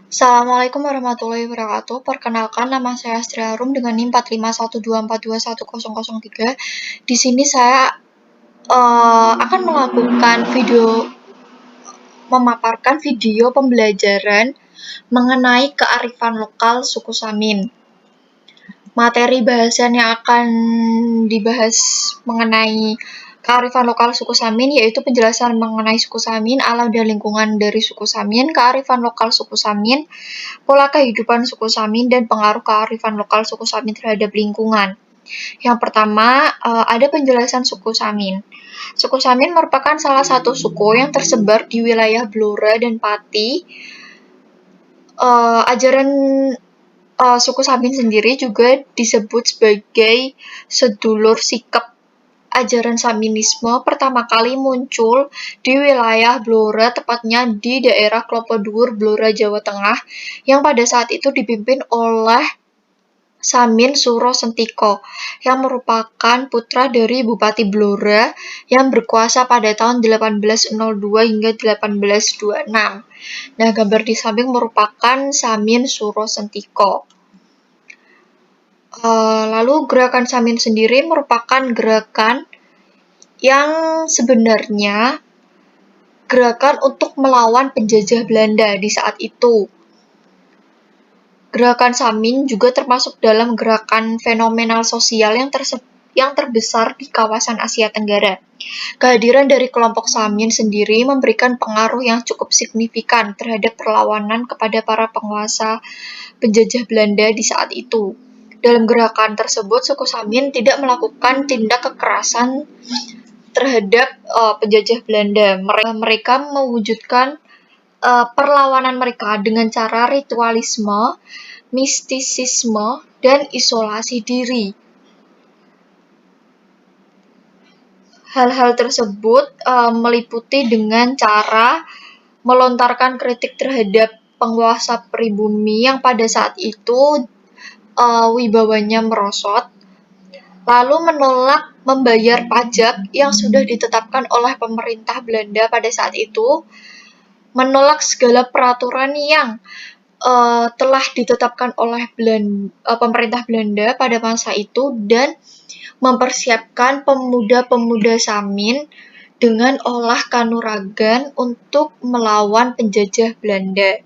Assalamualaikum warahmatullahi wabarakatuh. Perkenalkan, nama saya Astri Arum dengan NIM 4512421003. Di sini saya akan memaparkan video pembelajaran mengenai kearifan lokal suku Samin. Materi bahasan yang akan dibahas mengenai kearifan lokal suku Samin yaitu penjelasan mengenai suku Samin, alam dan lingkungan dari suku Samin, kearifan lokal suku Samin, pola kehidupan suku Samin, dan pengaruh kearifan lokal suku Samin terhadap lingkungan. Yang pertama, ada penjelasan suku Samin. Suku Samin merupakan salah satu suku yang tersebar di wilayah Blora dan Pati. Ajaran suku Samin sendiri juga disebut sebagai sedulur sikap. Ajaran Saminisme pertama kali muncul di wilayah Blora, tepatnya di daerah Klopo Dhuwur, Blora, Jawa Tengah, yang pada saat itu dipimpin oleh Samin Suro Sentiko, yang merupakan putra dari Bupati Blora yang berkuasa pada tahun 1802 hingga 1826. Nah, gambar di samping merupakan Samin Suro Sentiko. Lalu gerakan Samin sendiri merupakan gerakan yang sebenarnya gerakan untuk melawan penjajah Belanda di saat itu. Gerakan Samin juga termasuk dalam gerakan fenomenal sosial yang terbesar di kawasan Asia Tenggara. Kehadiran dari kelompok Samin sendiri memberikan pengaruh yang cukup signifikan terhadap perlawanan kepada para penguasa penjajah Belanda di saat itu. Dalam gerakan tersebut, suku Samin tidak melakukan tindak kekerasan terhadap penjajah Belanda. Mereka mewujudkan perlawanan mereka dengan cara ritualisme, mistisisme, dan isolasi diri. Hal-hal tersebut meliputi dengan cara melontarkan kritik terhadap penguasa pribumi yang pada saat itu wibawanya merosot, lalu menolak membayar pajak yang sudah ditetapkan oleh pemerintah Belanda pada saat itu, menolak segala peraturan yang telah ditetapkan oleh pemerintah Belanda pada masa itu, dan mempersiapkan pemuda-pemuda Samin dengan olah kanuragan untuk melawan penjajah Belanda.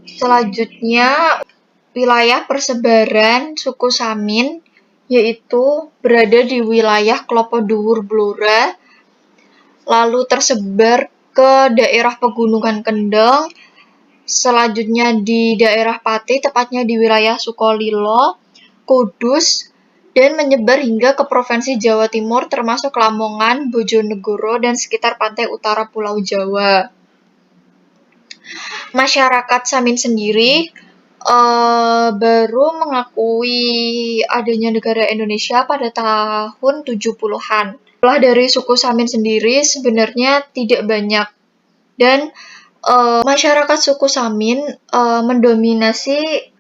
Selanjutnya, wilayah persebaran suku Samin yaitu berada di wilayah Klopo Dhuwur, Blora, lalu tersebar ke daerah pegunungan Kendeng, selanjutnya di daerah Pati, tepatnya di wilayah Sukolilo, Kudus, dan menyebar hingga ke Provinsi Jawa Timur termasuk Lamongan, Bojonegoro, dan sekitar pantai utara Pulau Jawa. Masyarakat Samin sendiri baru mengakui adanya negara Indonesia pada tahun 70-an. Jumlah dari suku Samin sendiri sebenarnya tidak banyak, dan masyarakat suku Samin mendominasi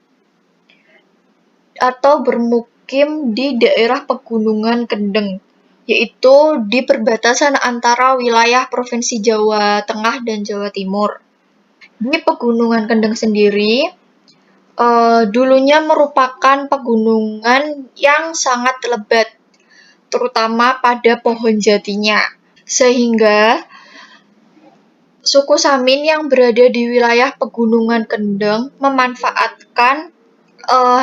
atau bermukim di daerah pegunungan Kendeng, yaitu di perbatasan antara wilayah Provinsi Jawa Tengah dan Jawa Timur. Di pegunungan Kendeng sendiri, dulunya merupakan pegunungan yang sangat lebat, terutama pada pohon jatinya, sehingga suku Samin yang berada di wilayah pegunungan Kendeng memanfaatkan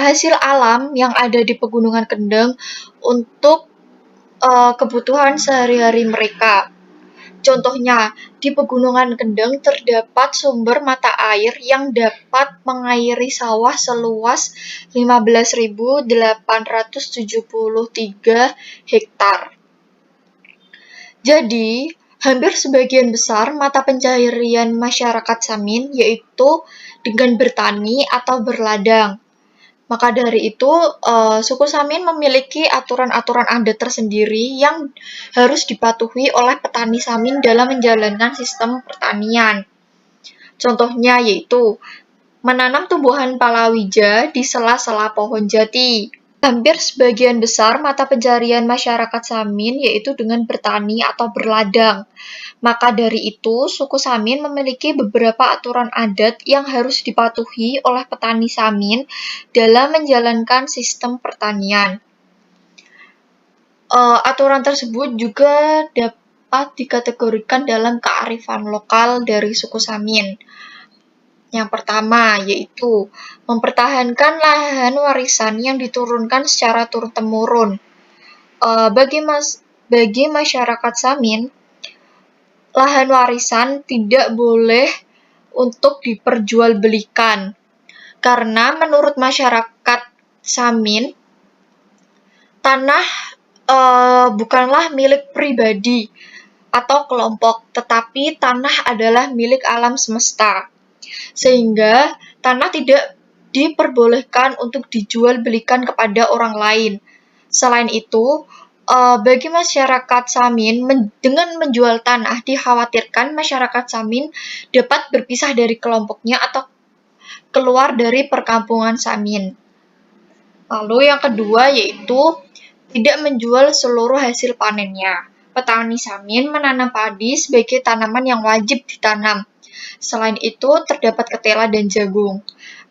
hasil alam yang ada di pegunungan Kendeng untuk kebutuhan sehari-hari mereka. Contohnya, di pegunungan Kendeng terdapat sumber mata air yang dapat mengairi sawah seluas 15.873 hektar. Jadi, hampir sebagian besar mata pencaharian masyarakat Samin yaitu dengan bertani atau berladang. Maka dari itu, suku Samin memiliki aturan-aturan adat tersendiri yang harus dipatuhi oleh petani Samin dalam menjalankan sistem pertanian. Contohnya yaitu menanam tumbuhan palawija di sela-sela pohon jati, Hampir sebagian besar mata pencarian masyarakat Samin yaitu dengan bertani atau berladang. Maka dari itu, suku Samin memiliki beberapa aturan adat yang harus dipatuhi oleh petani Samin dalam menjalankan sistem pertanian. Aturan tersebut juga dapat dikategorikan dalam kearifan lokal dari suku Samin. Yang pertama, yaitu mempertahankan lahan warisan yang diturunkan secara turun-temurun. Bagi masyarakat Samin, lahan warisan tidak boleh untuk diperjualbelikan, karena menurut masyarakat Samin, tanah bukanlah milik pribadi atau kelompok, tetapi tanah adalah milik alam semesta. Sehingga tanah tidak diperbolehkan untuk dijual belikan kepada orang lain. Selain itu, bagi masyarakat Samin, dengan menjual tanah dikhawatirkan masyarakat Samin dapat berpisah dari kelompoknya atau keluar dari perkampungan Samin. Lalu yang kedua yaitu tidak menjual seluruh hasil panennya. Petani Samin menanam padi sebagai tanaman yang wajib ditanam. Selain itu, terdapat ketela dan jagung.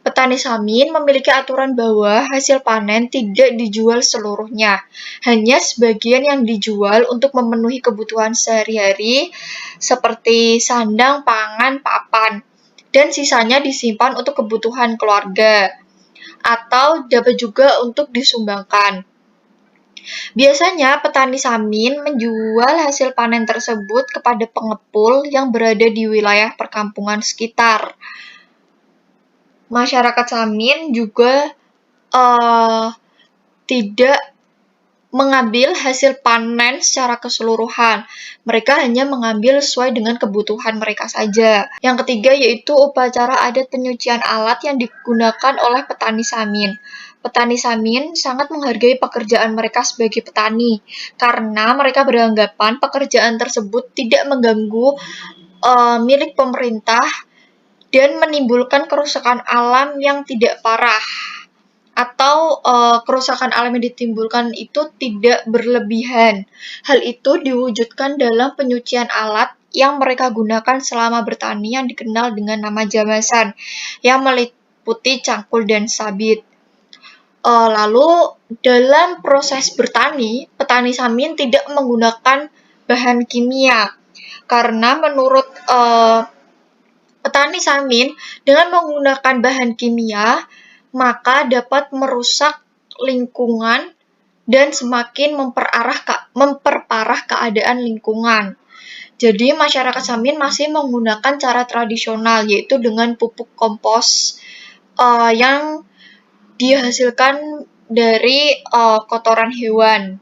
Petani Samin memiliki aturan bahwa hasil panen tidak dijual seluruhnya, hanya sebagian yang dijual untuk memenuhi kebutuhan sehari-hari seperti sandang, pangan, papan, dan sisanya disimpan untuk kebutuhan keluarga, atau dapat juga untuk disumbangkan. Biasanya petani Samin menjual hasil panen tersebut kepada pengepul yang berada di wilayah perkampungan sekitar. Masyarakat Samin juga tidak mengambil hasil panen secara keseluruhan. Mereka hanya mengambil sesuai dengan kebutuhan mereka saja. Yang ketiga yaitu upacara adat penyucian alat yang digunakan oleh petani Samin. Petani Samin sangat menghargai pekerjaan mereka sebagai petani, karena mereka beranggapan pekerjaan tersebut tidak mengganggu milik pemerintah dan menimbulkan kerusakan alam yang tidak parah, atau kerusakan alam yang ditimbulkan itu tidak berlebihan. Hal itu diwujudkan dalam penyucian alat yang mereka gunakan selama bertani yang dikenal dengan nama jamasan, yang meliputi cangkul dan sabit. Lalu dalam proses bertani, petani Samin tidak menggunakan bahan kimia, karena menurut petani Samin, dengan menggunakan bahan kimia, maka dapat merusak lingkungan dan semakin memperparah keadaan lingkungan. Jadi masyarakat Samin masih menggunakan cara tradisional, yaitu dengan pupuk kompos yang dihasilkan dari kotoran hewan.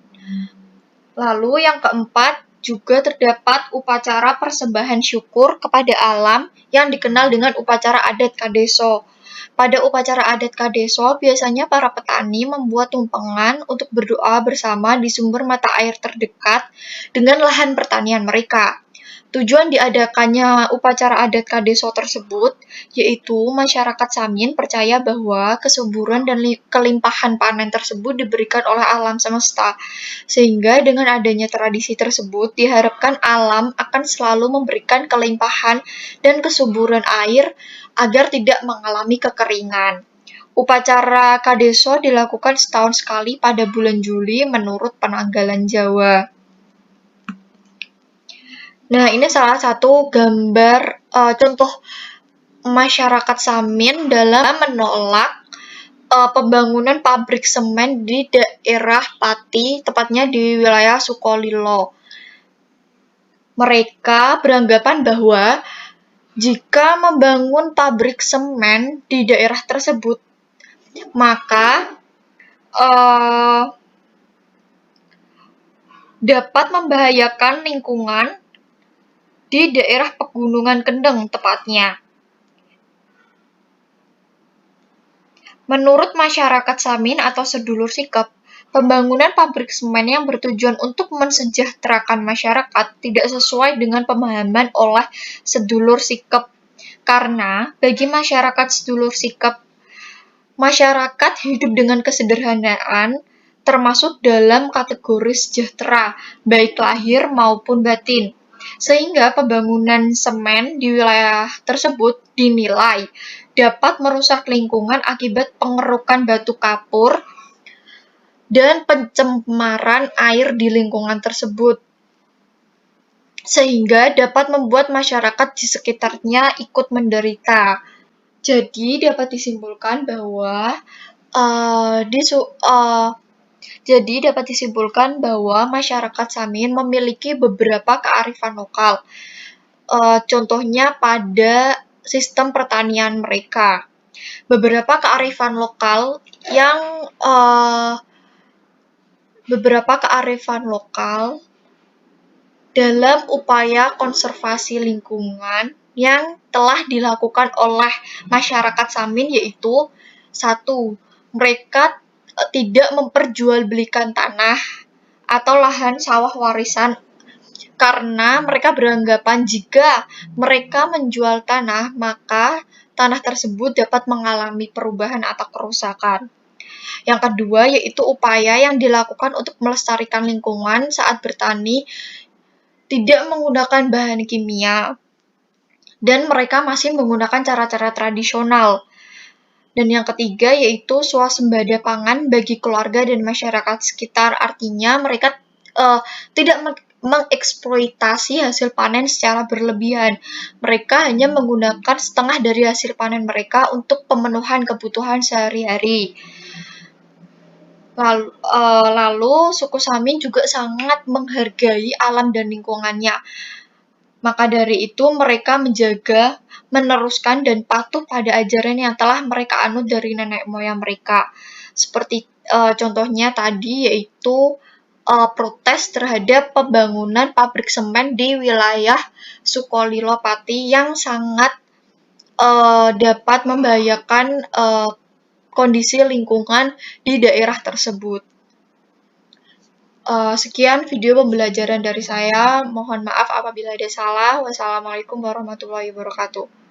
Lalu yang keempat, juga terdapat upacara persembahan syukur kepada alam yang dikenal dengan upacara adat Kadeso. Pada upacara adat Kadeso, biasanya para petani membuat tumpengan untuk berdoa bersama di sumber mata air terdekat dengan lahan pertanian mereka. Tujuan diadakannya upacara adat Kadeso tersebut yaitu masyarakat Samin percaya bahwa kesuburan dan kelimpahan panen tersebut diberikan oleh alam semesta, sehingga dengan adanya tradisi tersebut diharapkan alam akan selalu memberikan kelimpahan dan kesuburan air agar tidak mengalami kekeringan. Upacara Kadeso dilakukan setahun sekali pada bulan Juli menurut penanggalan Jawa. Nah, ini salah satu gambar contoh masyarakat Samin dalam menolak pembangunan pabrik semen di daerah Pati, tepatnya di wilayah Sukolilo. Mereka beranggapan bahwa jika membangun pabrik semen di daerah tersebut, maka dapat membahayakan lingkungan di daerah Pegunungan Kendeng tepatnya. Menurut masyarakat Samin atau sedulur sikap, pembangunan pabrik semen yang bertujuan untuk mensejahterakan masyarakat tidak sesuai dengan pemahaman oleh sedulur sikap. Karena bagi masyarakat sedulur sikap, masyarakat hidup dengan kesederhanaan, termasuk dalam kategori sejahtera, baik lahir maupun batin. Sehingga pembangunan semen di wilayah tersebut dinilai dapat merusak lingkungan akibat pengerukan batu kapur dan pencemaran air di lingkungan tersebut, sehingga dapat membuat masyarakat di sekitarnya ikut menderita. Jadi dapat disimpulkan bahwa masyarakat Samin memiliki beberapa kearifan lokal. Contohnya pada sistem pertanian mereka. Beberapa kearifan lokal dalam upaya konservasi lingkungan yang telah dilakukan oleh masyarakat Samin, yaitu 1. Mereka tidak memperjualbelikan tanah atau lahan sawah warisan karena mereka beranggapan jika mereka menjual tanah, maka tanah tersebut dapat mengalami perubahan atau kerusakan. Yang kedua, yaitu upaya yang dilakukan untuk melestarikan lingkungan saat bertani tidak menggunakan bahan kimia, dan mereka masih menggunakan cara-cara tradisional. Dan yang ketiga, yaitu swasembada pangan bagi keluarga dan masyarakat sekitar. Artinya mereka tidak mengeksploitasi hasil panen secara berlebihan. Mereka hanya menggunakan setengah dari hasil panen mereka untuk pemenuhan kebutuhan sehari-hari. Lalu suku Samin juga sangat menghargai alam dan lingkungannya. Maka dari itu mereka menjaga, meneruskan, dan patuh pada ajaran yang telah mereka anut dari nenek moyang mereka. Seperti contohnya tadi, yaitu protes terhadap pembangunan pabrik semen di wilayah Sukolilo Pati yang sangat dapat membahayakan kondisi lingkungan di daerah tersebut. Sekian video pembelajaran dari saya. Mohon maaf apabila ada salah. Wassalamualaikum warahmatullahi wabarakatuh.